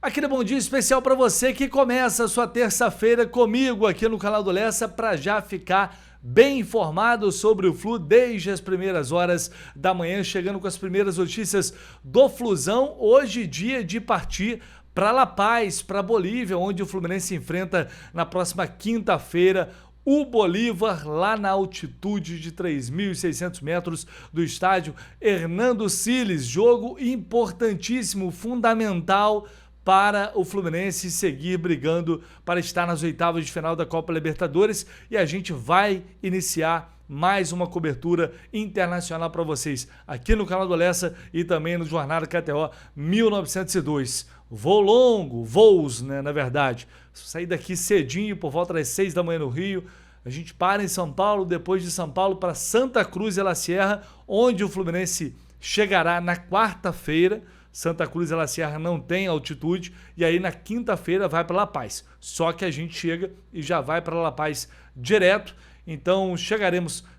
Aquele bom dia especial para você que começa a sua terça-feira comigo aqui no canal do Lessa para já ficar bem informado sobre o Flu desde as primeiras horas da manhã, chegando com as primeiras notícias do Flusão. Hoje, dia de partir para La Paz, para Bolívia, onde o Fluminense enfrenta na próxima quinta-feira o Bolívar, lá na altitude de 3.600 metros do estádio Hernando Siles. Jogo importantíssimo, fundamental para o Fluminense seguir brigando para estar nas oitavas de final da Copa Libertadores, e a gente vai iniciar mais uma cobertura internacional para vocês aqui no canal do Lessa e também no Jornada KTO 1902. Voo longo, voos, né, na verdade. Saí daqui cedinho, por volta das 6 da manhã no Rio. A gente para em São Paulo, depois de São Paulo para Santa Cruz de la Sierra, onde o Fluminense chegará na quarta-feira. Santa Cruz de la Sierra não tem altitude, e aí na quinta-feira vai para La Paz. Só que a gente chega e já vai para La Paz direto. Então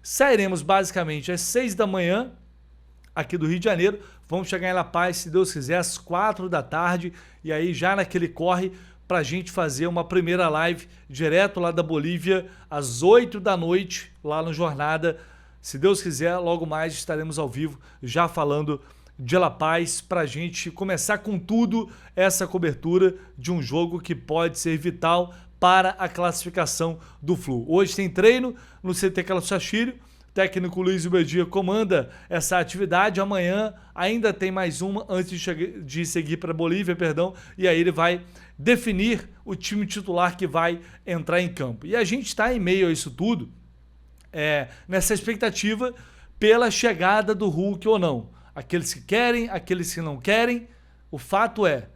sairemos basicamente às 6 da manhã aqui do Rio de Janeiro. Vamos chegar em La Paz, se Deus quiser, às 4 da tarde, e aí já naquele corre para a gente fazer uma primeira live direto lá da Bolívia às 8 da noite, lá no Jornada. Se Deus quiser, logo mais estaremos ao vivo já falando de La Paz, para a gente começar com tudo essa cobertura de um jogo que pode ser vital para a classificação do Flu. Hoje tem treino no CT Carlos Chachírio, o técnico Luiz Ubedia comanda essa atividade. Amanhã ainda tem mais uma antes de seguir para Bolívia, e aí ele vai definir o time titular que vai entrar em campo. E a gente está em meio a isso tudo, nessa expectativa pela chegada do Hulk ou não. Aqueles que querem, aqueles que não querem. O fato é,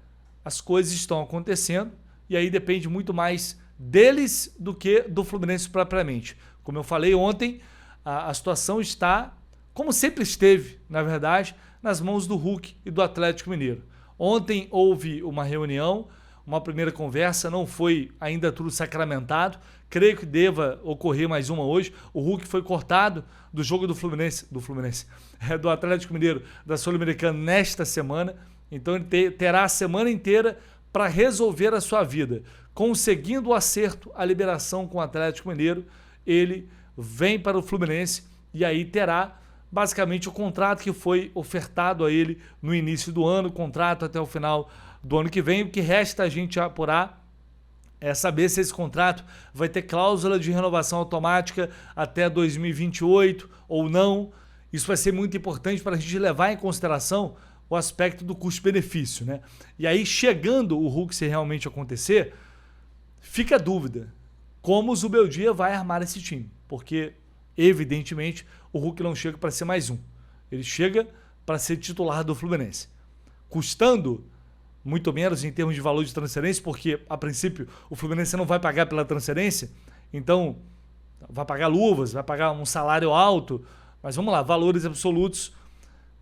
as coisas estão acontecendo e aí depende muito mais deles do que do Fluminense propriamente. Como eu falei ontem, a situação está, como sempre esteve, na verdade, nas mãos do Hulk e do Atlético Mineiro. Ontem houve uma reunião, uma primeira conversa, não foi ainda tudo sacramentado. Creio que deva ocorrer mais uma hoje. O Hulk foi cortado do jogo do Atlético Mineiro, da Sul-Americana nesta semana. Então ele terá a semana inteira para resolver a sua vida. Conseguindo o acerto, a liberação com o Atlético Mineiro, ele vem para o Fluminense e aí terá basicamente o contrato que foi ofertado a ele no início do ano, contrato até o final do ano que vem. O que resta a gente apurar é saber se esse contrato vai ter cláusula de renovação automática até 2028 ou não. Isso vai ser muito importante para a gente levar em consideração o aspecto do custo-benefício, né? E aí, chegando o Hulk, se realmente acontecer, fica a dúvida como o Zubeldia vai armar esse time, porque evidentemente o Hulk não chega para ser mais um, ele chega para ser titular do Fluminense, custando muito menos em termos de valor de transferência, porque a princípio o Fluminense não vai pagar pela transferência, então vai pagar luvas, vai pagar um salário alto, mas vamos lá, valores absolutos,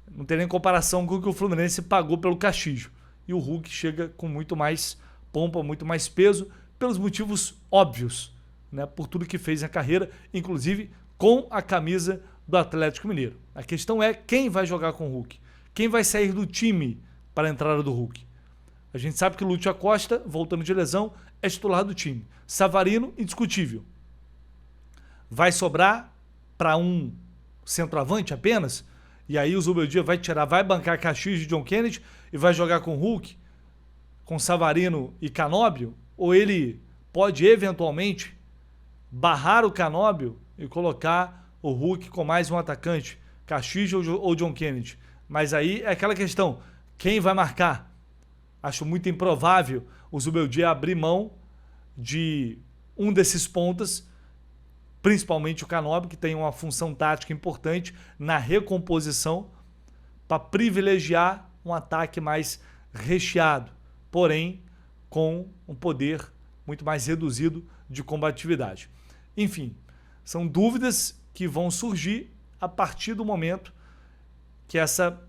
não tem nem comparação com o que o Fluminense pagou pelo Castillo. E o Hulk chega com muito mais pompa, muito mais peso, pelos motivos óbvios, né? Por tudo que fez na carreira, inclusive com a camisa do Atlético Mineiro. A questão é quem vai jogar com o Hulk, quem vai sair do time para a entrada do Hulk. A gente sabe que o Lúcio Acosta, voltando de lesão, é titular do time. Savarino, indiscutível. Vai sobrar para um centroavante apenas? E aí o Zubeldia vai bancar Castillo e John Kennedy e vai jogar com o Hulk, com Savarino e Canóbio? Ou ele pode eventualmente barrar o Canóbio e colocar o Hulk com mais um atacante, Castillo ou John Kennedy? Mas aí é aquela questão, quem vai marcar? Acho muito improvável o Zubeldia abrir mão de um desses pontas, principalmente o Canóbio, que tem uma função tática importante na recomposição, para privilegiar um ataque mais recheado, porém com um poder muito mais reduzido de combatividade. Enfim, são dúvidas que vão surgir a partir do momento que essa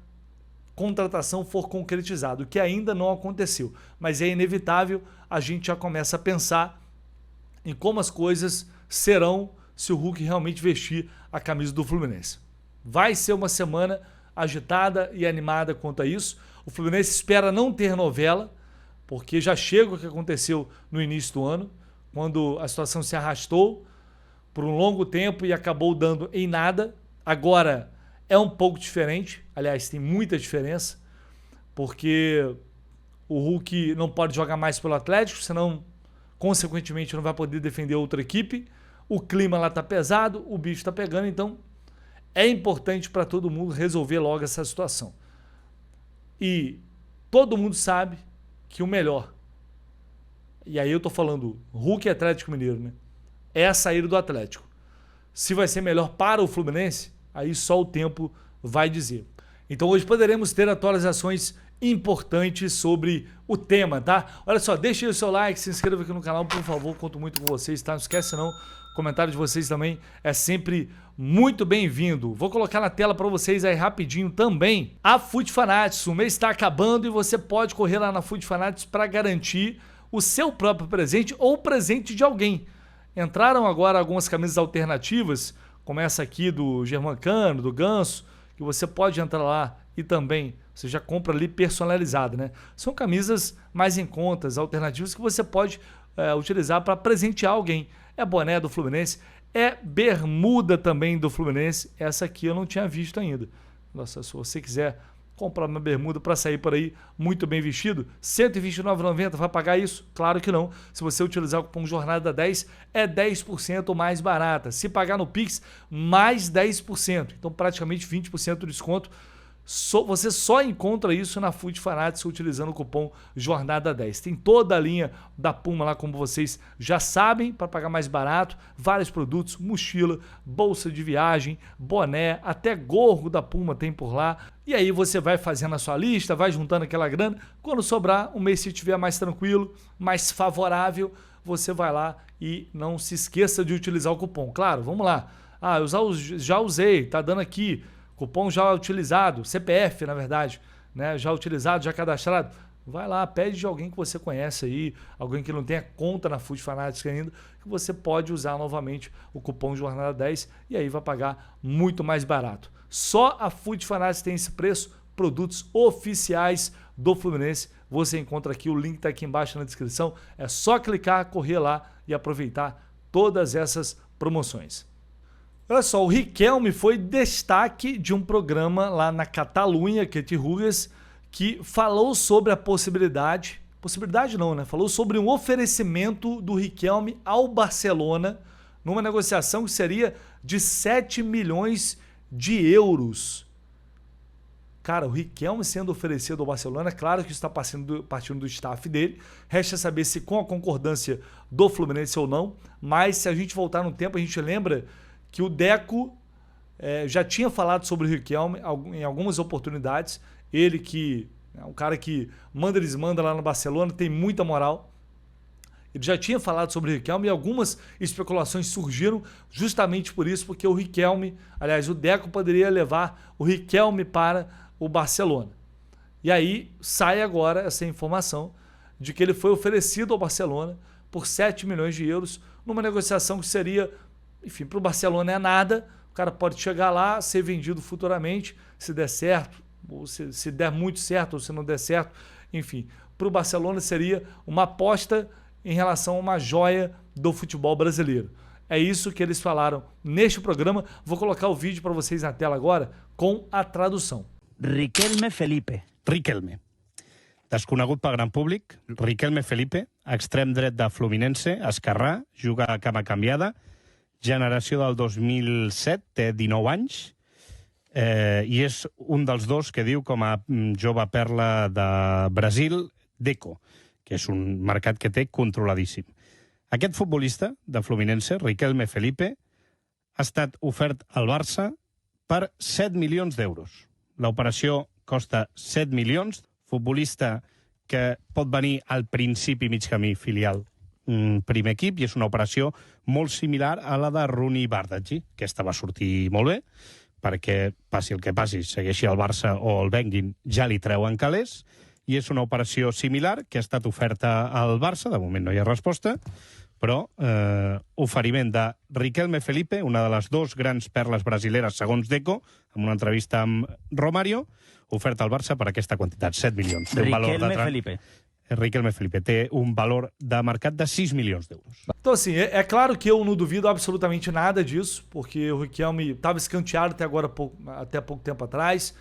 contratação for concretizada, o que ainda não aconteceu, mas é inevitável, a gente já começa a pensar em como as coisas serão se o Hulk realmente vestir a camisa do Fluminense. Vai ser uma semana agitada e animada quanto a isso. O Fluminense espera não ter novela, porque já chega o que aconteceu no início do ano, quando a situação se arrastou por um longo tempo e acabou dando em nada. Agora é um pouco diferente, aliás, tem muita diferença, porque o Hulk não pode jogar mais pelo Atlético, senão, consequentemente, não vai poder defender outra equipe. O clima lá tá pesado, o bicho tá pegando, então é importante para todo mundo resolver logo essa situação. E todo mundo sabe que o melhor, e aí eu tô falando Hulk e Atlético Mineiro, né? É a saída do Atlético. Se vai ser melhor para o Fluminense, aí só o tempo vai dizer. Então hoje poderemos ter atualizações importantes sobre o tema, tá? Olha só, deixe aí o seu like, se inscreva aqui no canal, por favor, conto muito com vocês, tá? Não esquece não, o comentário de vocês também é sempre muito bem-vindo. Vou colocar na tela para vocês aí rapidinho também a Food Fanatics. O mês está acabando e você pode correr lá na Food Fanatics para garantir o seu próprio presente ou o presente de alguém. Entraram agora algumas camisas alternativas, como essa aqui do Germancano, do Ganso, que você pode entrar lá e também você já compra ali personalizado, né? São camisas mais em contas, alternativas que você pode utilizar para presentear alguém. É boné do Fluminense, é bermuda também do Fluminense. Essa aqui eu não tinha visto ainda. Nossa, se você quiser comprar uma bermuda para sair por aí muito bem vestido, R$ 129,90, vai pagar isso? Claro que não. Se você utilizar o cupom Jornada 10, é 10% mais barata. Se pagar no Pix, mais 10%. Então praticamente 20% de desconto. Você só encontra isso na Food Fanatics utilizando o cupom Jornada 10. Tem toda a linha da Puma lá, como vocês já sabem, para pagar mais barato. Vários produtos, mochila, bolsa de viagem, boné, até gorro da Puma tem por lá. E aí você vai fazendo a sua lista, vai juntando aquela grana. Quando sobrar, um mês se estiver mais tranquilo, mais favorável, você vai lá e não se esqueça de utilizar o cupom. Claro, vamos lá. Ah, eu já usei, tá dando aqui. Cupom já utilizado, CPF na verdade, né? Já utilizado, já cadastrado. Vai lá, pede de alguém que você conhece aí, alguém que não tenha conta na Food Fanatics ainda, que você pode usar novamente o cupom Jornada 10 e aí vai pagar muito mais barato. Só a Food Fanatics tem esse preço, produtos oficiais do Fluminense. Você encontra aqui, o link está aqui embaixo na descrição. É só clicar, correr lá e aproveitar todas essas promoções. Olha só, o Riquelme foi destaque de um programa lá na Catalunha, que Rugas, que falou sobre a possibilidade não, né? Falou sobre um oferecimento do Riquelme ao Barcelona numa negociação que seria de 7 milhões de euros. Cara, o Riquelme sendo oferecido ao Barcelona, claro que isso está partindo do staff dele, resta saber se com a concordância do Fluminense ou não, mas se a gente voltar no tempo, a gente lembra que o Deco já tinha falado sobre o Riquelme em algumas oportunidades. Ele que é um cara que manda e desmanda lá no Barcelona, tem muita moral. Ele já tinha falado sobre o Riquelme e algumas especulações surgiram justamente por isso, porque o Riquelme, aliás, o Deco poderia levar o Riquelme para o Barcelona. E aí sai agora essa informação de que ele foi oferecido ao Barcelona por 7 milhões de euros numa negociação que seria... Enfim, para o Barcelona é nada, o cara pode chegar lá, ser vendido futuramente, se der certo, ou se der muito certo, ou se não der certo, enfim. Para o Barcelona seria uma aposta em relação a uma joia do futebol brasileiro. É isso que eles falaram neste programa. Vou colocar o vídeo para vocês na tela agora com a tradução. Riquelme Felipe. Riquelme. Desconegut pel gran públic, Riquelme Felipe, extrem dret de Fluminense, esquerrà, juga a cama canviada, generació del 2007, té 19 anys, i és un dels dos que diu com a jove perla de Brasil, Deco, que és un mercat que té controladíssim. Aquest futbolista de Fluminense, Riquelme Felipe, ha estat ofert al Barça per 7 milions d'euros. L'operació costa 7 milions, futbolista que pot venir al principi mig camí filial primer equip, i és una operació molt similar a la de Rooney Bardghji. Aquesta va sortir molt bé, perquè passi el que passi, segueixi el Barça o el venguin, ja li treuen calés, i és una operació similar que ha estat oferta al Barça, de moment no hi ha resposta, però oferiment de Riquelme Felipe, una de les dos grans perles brasileres segons Deco, en una entrevista amb Romario, oferta al Barça per aquesta quantitat, 7 milions. Riquelme Felipe. Riquelme Felipe. Té un valor de mercat de 6 milions d'euros. Então, assim, é claro que eu não duvido absolutamente nada disso, porque o Riquelme estava escanteado até pouco tempo atrás.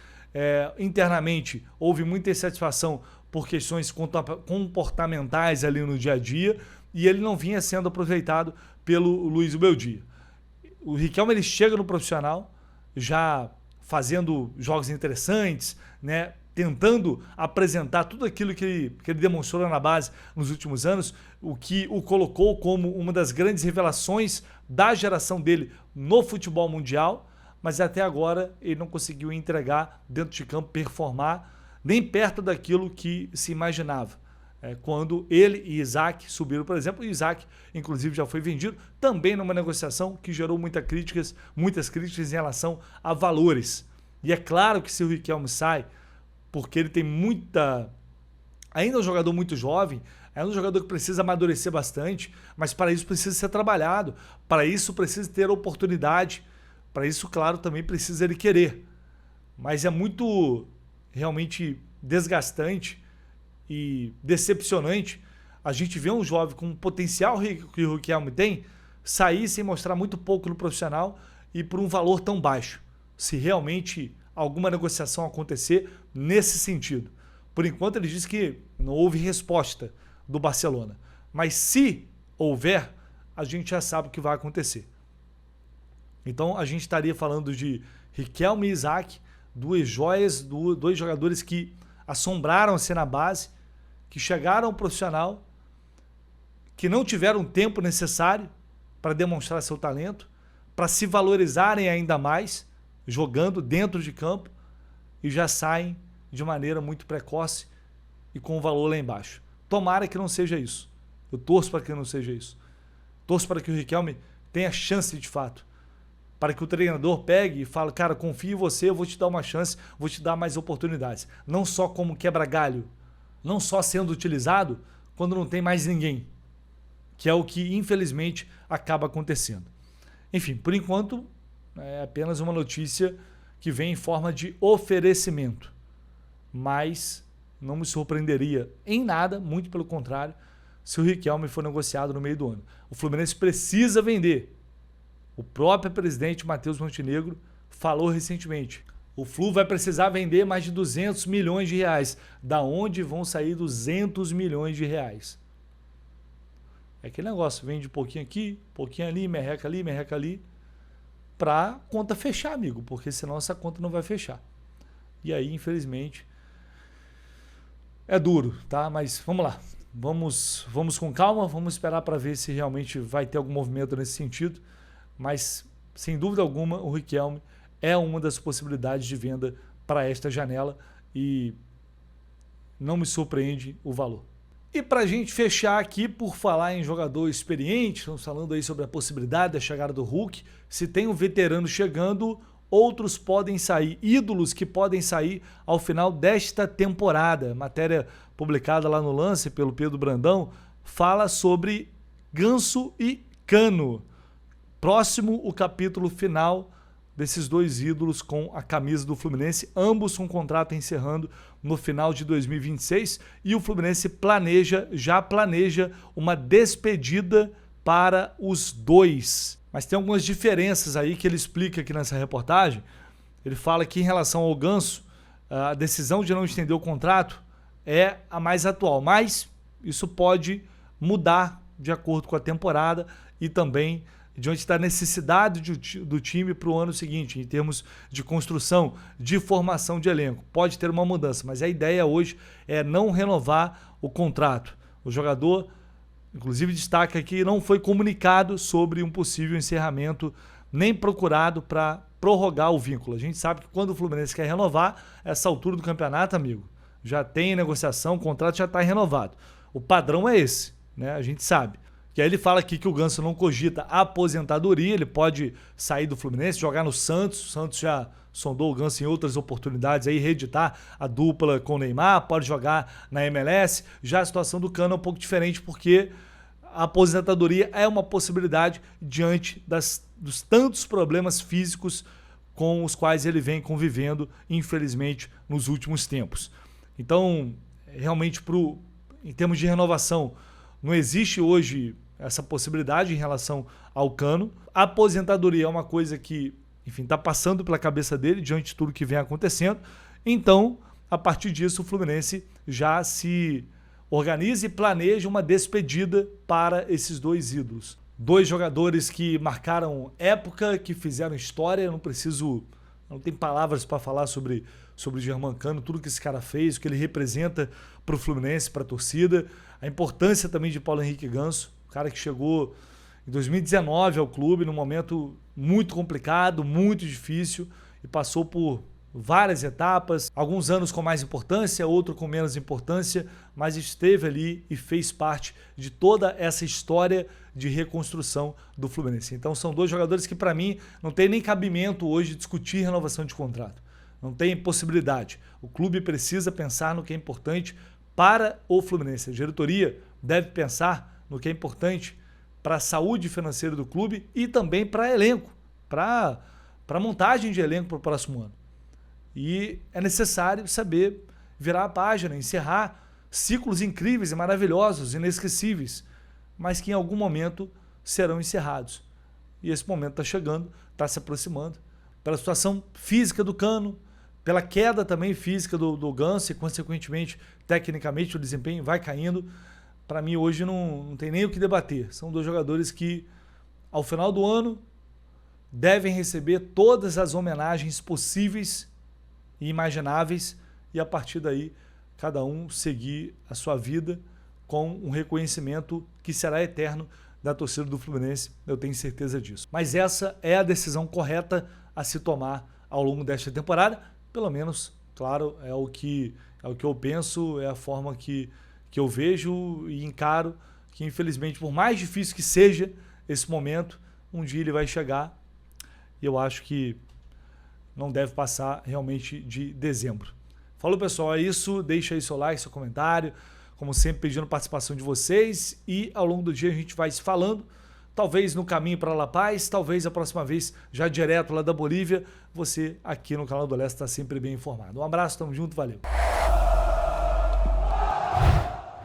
Internamente, houve muita insatisfação por questões comportamentais ali no dia a dia, e ele não vinha sendo aproveitado pelo Luiz Beldia. O Riquelme ele chega no profissional já fazendo jogos interessantes, né? Tentando apresentar tudo aquilo que ele demonstrou na base nos últimos anos, o que o colocou como uma das grandes revelações da geração dele no futebol mundial, mas até agora ele não conseguiu entregar dentro de campo, performar nem perto daquilo que se imaginava. Quando ele e Isaac subiram, por exemplo, e Isaac, inclusive, já foi vendido, também numa negociação que gerou muitas críticas em relação a valores. E é claro que se o Riquelme sai, porque ele tem ainda é um jogador muito jovem, é um jogador que precisa amadurecer bastante, mas para isso precisa ser trabalhado, para isso precisa ter oportunidade, para isso, claro, também precisa ele querer. Mas é muito realmente desgastante e decepcionante a gente ver um jovem com o potencial que o Riquelme tem sair sem mostrar muito pouco no profissional e por um valor tão baixo. Se realmente alguma negociação acontecer nesse sentido. Por enquanto ele diz que não houve resposta do Barcelona. Mas se houver, a gente já sabe o que vai acontecer. Então a gente estaria falando de Riquelme e Isaac, duas joias, dois jogadores que assombraram-se na base, que chegaram ao profissional, que não tiveram o tempo necessário para demonstrar seu talento, para se valorizarem ainda mais, jogando dentro de campo, e já saem de maneira muito precoce e com o valor lá embaixo. Tomara que não seja isso. Eu torço para que não seja isso. Torço para que o Riquelme tenha chance de fato. Para que o treinador pegue e fale, cara, confio em você, eu vou te dar uma chance, vou te dar mais oportunidades. Não só como quebra-galho, não só sendo utilizado quando não tem mais ninguém. Que é o que, infelizmente, acaba acontecendo. Enfim, por enquanto, é apenas uma notícia que vem em forma de oferecimento. Mas não me surpreenderia em nada, muito pelo contrário, se o Riquelme for negociado no meio do ano. O Fluminense precisa vender. O próprio presidente Matheus Montenegro falou recentemente. O Flu vai precisar vender mais de 200 milhões de reais. Da onde vão sair 200 milhões de reais? É aquele negócio, vende um pouquinho aqui, pouquinho ali, merreca ali, para conta fechar, amigo, porque senão essa conta não vai fechar. E aí, infelizmente, é duro, tá? Mas vamos lá, vamos com calma, vamos esperar para ver se realmente vai ter algum movimento nesse sentido. Mas, sem dúvida alguma, o Riquelme é uma das possibilidades de venda para esta janela e não me surpreende o valor. E para a gente fechar aqui, por falar em jogador experiente, estamos falando aí sobre a possibilidade da chegada do Hulk. Se tem um veterano chegando, outros podem sair, ídolos que podem sair ao final desta temporada. Matéria publicada lá no Lance pelo Pedro Brandão fala sobre Ganso e Cano. Próximo o capítulo final desses dois ídolos com a camisa do Fluminense, ambos com contrato encerrando no final de 2026, e o Fluminense já planeja uma despedida para os dois. Mas tem algumas diferenças aí que ele explica aqui nessa reportagem. Ele fala que em relação ao Ganso, a decisão de não estender o contrato é a mais atual, mas isso pode mudar de acordo com a temporada e também diante da necessidade do time para o ano seguinte, em termos de construção, de formação de elenco. Pode ter uma mudança, mas a ideia hoje é não renovar o contrato. O jogador, inclusive, destaca que não foi comunicado sobre um possível encerramento, nem procurado para prorrogar o vínculo. A gente sabe que quando o Fluminense quer renovar, essa altura do campeonato, amigo, já tem negociação, o contrato já está renovado. O padrão é esse, né? A gente sabe. E aí ele fala aqui que o Ganso não cogita a aposentadoria, ele pode sair do Fluminense, jogar no Santos. O Santos já sondou o Ganso em outras oportunidades, aí reeditar a dupla com o Neymar, pode jogar na MLS. Já a situação do Cano é um pouco diferente, porque a aposentadoria é uma possibilidade diante dos tantos problemas físicos com os quais ele vem convivendo, infelizmente, nos últimos tempos. Então, realmente, em termos de renovação, não existe hoje essa possibilidade em relação ao Cano. A aposentadoria é uma coisa que, enfim, está passando pela cabeça dele diante de tudo que vem acontecendo. Então, a partir disso, o Fluminense já se organiza e planeja uma despedida para esses dois ídolos. Dois jogadores que marcaram época, que fizeram história. Eu não tenho palavras para falar sobre o Germancano, tudo que esse cara fez, o que ele representa para o Fluminense, para a torcida. A importância também de Paulo Henrique Ganso, o cara que chegou em 2019 ao clube, num momento muito complicado, muito difícil, e passou por várias etapas, alguns anos com mais importância, outro com menos importância, mas esteve ali e fez parte de toda essa história de reconstrução do Fluminense. Então são dois jogadores que, para mim, não tem nem cabimento hoje discutir renovação de contrato. Não tem possibilidade. O clube precisa pensar no que é importante para o Fluminense. A diretoria deve pensar no que é importante para a saúde financeira do clube e também para elenco, para a montagem de elenco para o próximo ano. E é necessário saber virar a página, encerrar ciclos incríveis e maravilhosos, inesquecíveis, mas que em algum momento serão encerrados. E esse momento está chegando, está se aproximando, pela situação física do Cano, pela queda também física do Ganso e, consequentemente, tecnicamente, o desempenho vai caindo. Para mim, hoje não tem nem o que debater. São dois jogadores que, ao final do ano, devem receber todas as homenagens possíveis e imagináveis, e a partir daí cada um seguir a sua vida com um reconhecimento que será eterno da torcida do Fluminense, eu tenho certeza disso. Mas essa é a decisão correta a se tomar ao longo desta temporada, pelo menos, claro, é o que eu penso, é a forma que eu vejo e encaro, que infelizmente, por mais difícil que seja esse momento, um dia ele vai chegar, e eu acho que não deve passar realmente de dezembro. Falou, pessoal, é isso. Deixa aí seu like, seu comentário. Como sempre, pedindo a participação de vocês. E ao longo do dia a gente vai se falando. Talvez no caminho para La Paz, talvez a próxima vez já direto lá da Bolívia. Você aqui no canal do Leste está sempre bem informado. Um abraço, tamo junto, valeu.